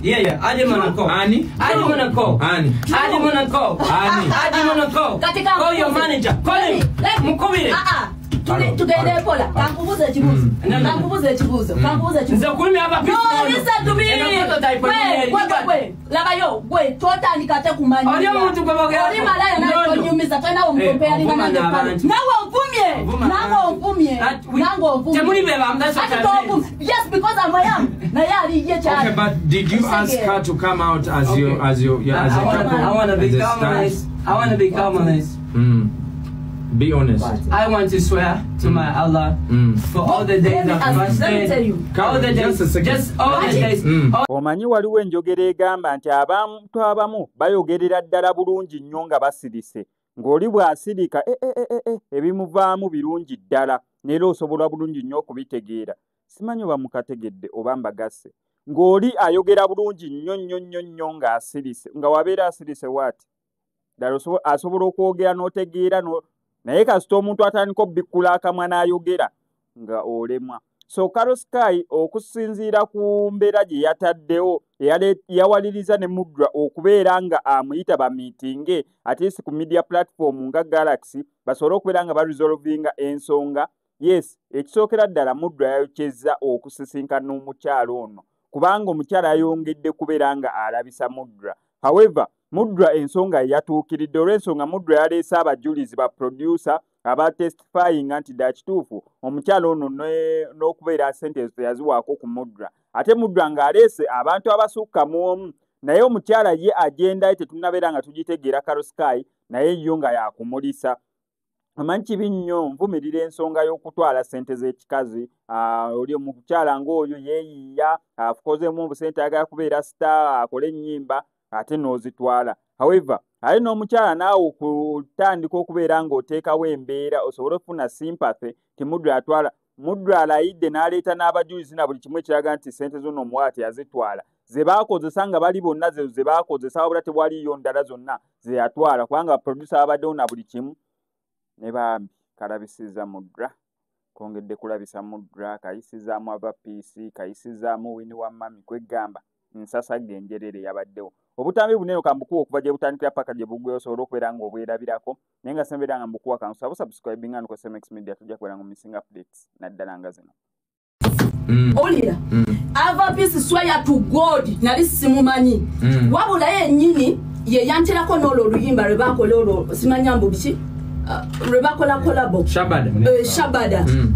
Yeah, Adi Monaco. Ani? Adi Monaco. Ani? Adi Monaco. Ani? Adi Monaco. Call your manager. Call him. Mukubire. Tugende pola. Kankubuza chibuzo. Kankubuza chibuzo. Kankubuza chibuzo. Nzakumi hapa pisi. No, listen to me. Wait. Labayo, wait. Tota nikate kumanya. Oyo mtu kwa bagaya. Ori malaya na konyumiza. Tena umkompea ni kana jepani. Nango mpumye. Temuni beba amdasa chale. Yes, because I'm a young. Okay, but did you ask her to come out as your couple? I want to be harmonious. I want to be harmonious. Be honest. I want to swear to my Allah for all the days of fasting. All the days. Just all the days. Omanyi waliwo enjogera egamba nti abantu abamu bayogerera ddala bulungi nnyo nga basirise. Ng'oli bw'asirika ebimuvaamu birungi ddala neera osobola bulungi nnyo okubitegeera. Simanyi oba mukategedde oba mbagasse. Ng'oli ayogera bulungi nnyo ng'asirise. Nga wabeera asirise waati. Ddala asobola okwogera n'otegeera naye kasita omuntu atandika obbikula akamwa n'ayogera nga olemwa. So Carol Sky okusinziira ku mbeera gye yataddewo yawaliriza ne Mudra okubeera nga amuyita bamiitinge ate ku media platform nga Galaxy basobole okubeera nga baresolvinga ensonga. Yes, ekisookera ddala Mudra yayokyezza okusisinkana n'omukyalo ono kubanga omukyala yayongedde kubeera nga alabisa Mudra. However, Mudra ensonga yatuukiridde olw'ensonga Mudra yaleese abajulizi ba producer aba testifying nti dda kituufu omukyala ono n'okubeera sente yaziwaako ku Mudra. Ate Mudra ng'aleese abantu abasukka mu omu naye omukyala ye agenda tetunnabeera nga tugitegeera Carol Sky naye yo nga yakumulisa. Amanyi kibi nnyo nvumirira ensonga y'okutwala sente z'ekikazi. Oli omukyala ng'oyo yeeyiiya afukozemu obusente ayagala kubeera star akole ennyimba ate n'ozitwala. However, ali n'omukyala naawe okutandika okubeera ng'oteekawo embeera osobole okufuna sympathy ti Mudra atwala. Mudra alayidde n'aleeta n'abajulizi na buli kimu ekiraga nti sente zonna omuwala teyazitwala. Ze baakozesa nga bali bonna ze baakozesa wabula tewaliyo ndala zonna ze yatwala kubanga producer abaddewo na buli kimu. Ne bambi kalabisiza Mudra. Kongedde kulabisa Mudra kayisizaamu ava PC kayisizaamu Wini wa Mami kwegamba nsasa genjerere yabaddewo. Obutambi bunene kambukuwa okuva gye butandikira paka gye bugweyo osobola okubeera ng'obwerabirako naye nga sembeera nga mbukuwa kanso subscribinga nuko SMX Media tujja kubeera nga missing updates naddala nga zino. Olira ava peace swear to God nali simumanyi wabula yennyini ye yanterako n'olwo oluyimba lwe baakola olwo simanyambo biki Rebakola kolabo Shabada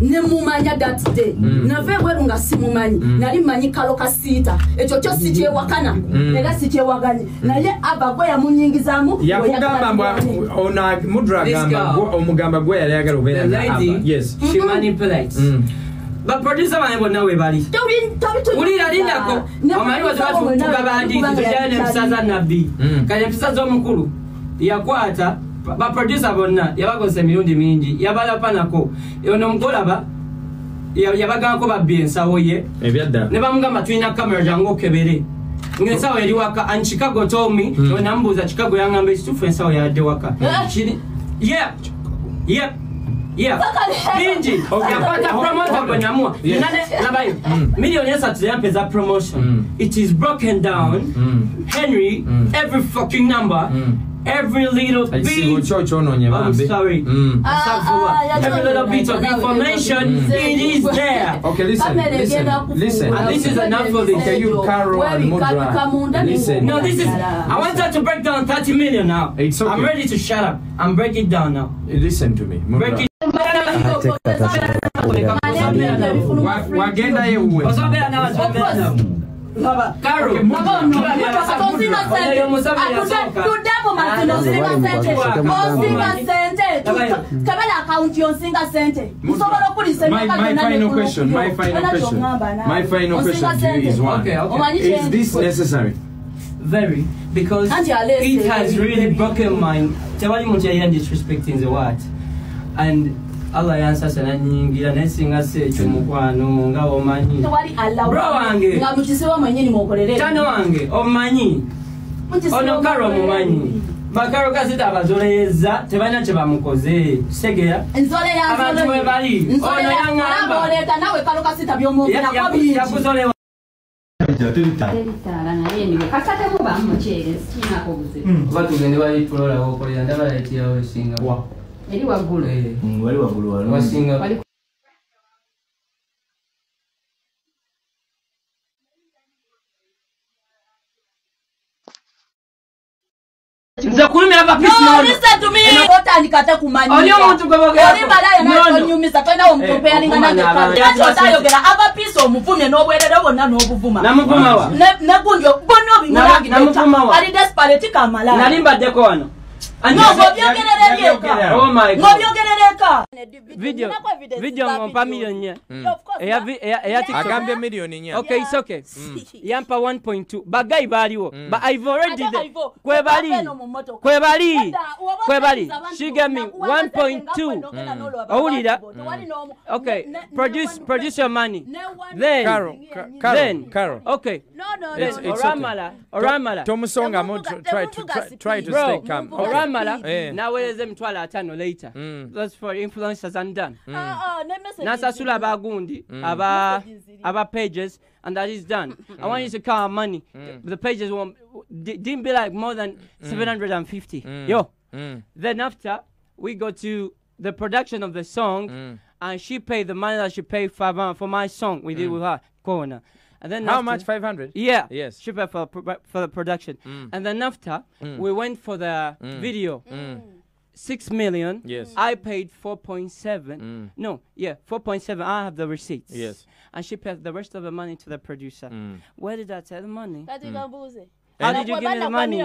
ne mumanya that day nave bweru nga simumanyi nali manyi kaloka sita ekyo kyo sikye wakana era sikye waganye naye abagwe yamunyingizamu yakugamba ona Mudra gamba omugamba gwe yali yagala obeera yes she manipulates but producer wanebo nawe bali ulira lindako omali wazatu tugabandi tujane msaza nabi kanye msaza omukulu yakwata ba producer bonna yabakoze mirundi mingi yabalapanako ono mugolaba yabagako babyensawo ye ebyadda ne bamugamba twina camera jango kebere ngesawo eri waka and Chicago told me ona mbuza Chicago yangamba ekitufu ensawo yadde waka yeah bingi yakwata promoter bonyamua nane labayo million yesatu yampeza promotion it is broken down Henry every fucking number every little bit. I'm sorry. Every little bit of information, it is there. Okay, listen. And this is enough for this. Okay, you, Carol and Mudra. Listen. No, this is. I want her to break down 30 million now. It's okay. I'm ready to shut up. I'm breaking it down now. Listen to me, Mudra. Break it. Wagenda yewe. Carol, my final question to you is one. Is this necessary? Very, because it has really broken mine. Tewali mutya disrespecting the word, and Allah yansa sana nyingira nesinga se chumukwano nga omanyi tewali Allah bro wange nga mukisiwa mwenye mukolere tano wange omanyi ono Karo mumanyi bakaro kasita abazoleza tebanya kye bamukoze segera nzolera abantu we bali ono yangamba oleta nawe karo kasita byomogera yakuzolewa Ojja terita. Teritala naye ndiwe kasate mu bamu kyere sina ko buze. Batugende bali tulola okolera ndabala ekiyawo singa. Wa. Eri waggulu. Wali waggulu wali. Wasinga. Nze kulumira abapisi no listen to me otandika ate kumanyika oli omuntu gwebogera oli balaya n'onyumisa tolina omukompeyalinga nange otayogera abapisi omuvumye n'obwerere bonna n'obuvuma namuvuma wa negundi bonna obinamuvuma ali desperate kamala nali mbaddeko wano ng'obyogerereka video ngompa milioni agambye milioni nya. Okay, it's okay. Yampa 1.2 bagayi baliwo but I've already kwebali she gave me 1.2 owulira okay produce your money then Carol okay oramala tomusonga mo try to stay calm oramala naweereza emitwalo 5 later that's for influencers and done nasasula abagundi aba pages and that is done. I want you to count money. The pages didn't be like more than 750. Then after we go to the production of the song and she paid the money that she paid for my song we did with her corner. And then how much? 500? Yeah. Yes. She paid for the production. And then after we went for the video. 6 million. Yes. I paid 4.7. No, yeah, 4.7. I have the receipts. Yes. And she paid the rest of the money to the producer. Where did I take the money? How did you give me the money?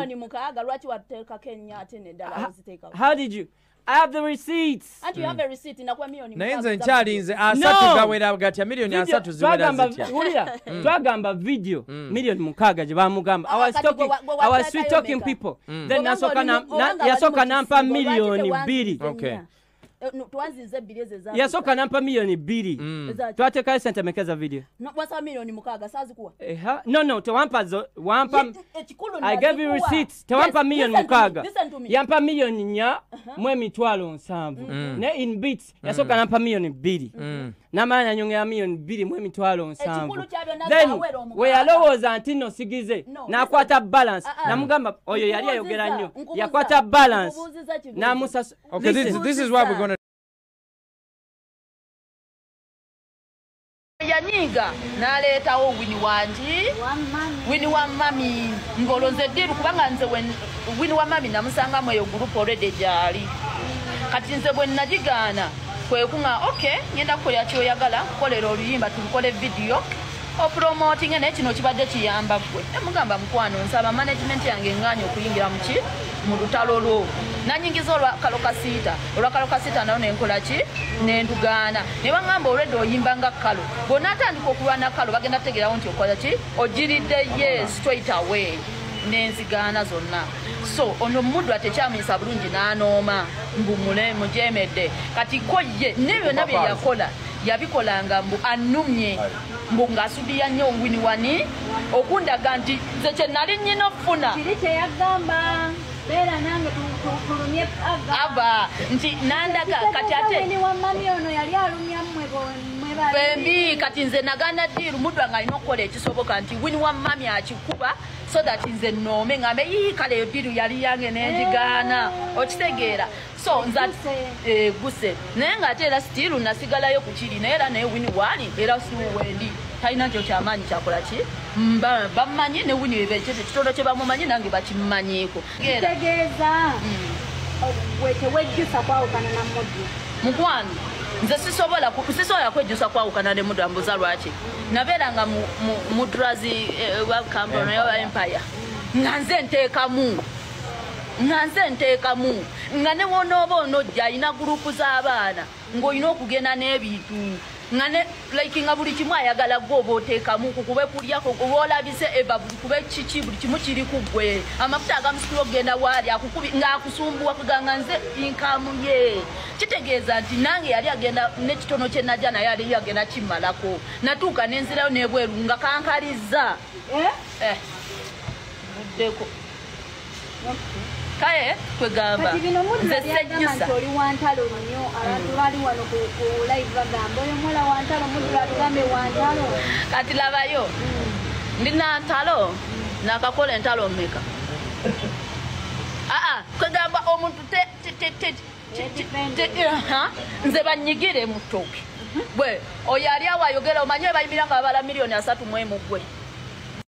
How did you? I have the receipts. And you have a receipt in a million. Nainze nchalinze asatu gawera bugati ya milioni asatu ziwera zitia. Twagamba video milioni mukaga je bamugamba. I was sweet talking people. Then yasoka nampa milioni 2. Okay. Tuanzize bileze za. Yasoka nampa milioni 2. Twateka sente mekeza video. Wasa milioni mukaga sazi kuwa. No, tewampa I gave you receipts. Tewampa milioni mukaga. Yampa milioni nya mwe mitwalo nsambu. Ne in bits yasoka nampa milioni 2. Namanya nyonge ya milioni 2 mwe mitwalo nsambu. Then we yalowooza anti no sigize nakwata balance namugamba oyo yali ayogera nnyo yakwata balance namusa. Okay, this is what we're going to Yaniga naletawo wini wa mami ngolonze diru kubanga nze wini wa mami namusanga mweyo group already jali kati nze bwe najigana kwe kunga okay ngenda kukola kyoyagala kukolera oluyimba tukole video o promoting ne kino kibadde kiyamba gwe mugamba mukwano nsaba management yange nganya okuyingira muki mu lutalo lwo nanyingiza olwakaloka sita nawo nenkola ki nendugana ne bangamba already oyimbanga kalo bona atandika okulwana kalo bagenda tegerawo nti okola ki ogiridde yes straight away nenzigana zonna so ono mudu atekyamuyisa bulungi n'anooma mbumule mujemedde kati ko ye nebyo nabye yakola yabikolanga mbu annumye mbu ngasudiya nnyo wini wani okundaga nti nze kye nali nnyina okufuna kiri kyeyagamba beera nange tulumye aba nti nandaga kati ate wini wa mami ono yali alumya mmwe bembi kati nze naganda diru mudu anga alina okukola ekisoboka nti wini wa mami akikuba so that nze noome ngambe yii kale eyo diru yali yange nenjigaana okitegeera so nza guse naye ng'ate era stiru nasigalayo ku kiri naye era naye wini waali era siwendi talina kyo kyamaanyi kyakola ki bamumanyi ne wini ekitondo kye bamumanyi nange bakimumanyiiko tegeeza tewejjusa kwawukana na mudu mukwano nze sisobola kwejjusa kwawukana ne mudu ambuza lwaki nabeeranga mu drazi wa company ya empire nga nze nteekamu nga ne wonooba onojja alina gurupu z'abaana ng'olina okugenda n'ebintu nga ne like nga buli kimu ayagala gwoba oteekamu kukube kulyako oba olabise eba buli kube kiki buli kimu kiri ku ggwe amafuta agamusukula okugenda waali ng'akusumbuwa kuganga nze inkamu ye kitegeeza nti nange yali agenda n'ekitono kye najja naye ali agenda kimmalako natuuka n'enzirayo n'ebweru nga kankalizza buddeko kaye kwegamba nze sejjusa oli wantalo nnyo abantu bali wano ku live bagamba oyo mwala wantalo mudu atugambe wantalo kati labayo ndina ntalo nakakola entalo mmeka kugamba omuntu nze banyigire mu ttooke bwe oyo ali awo ayogera omanye bayimiranga babala miliyoni 3 mu gwe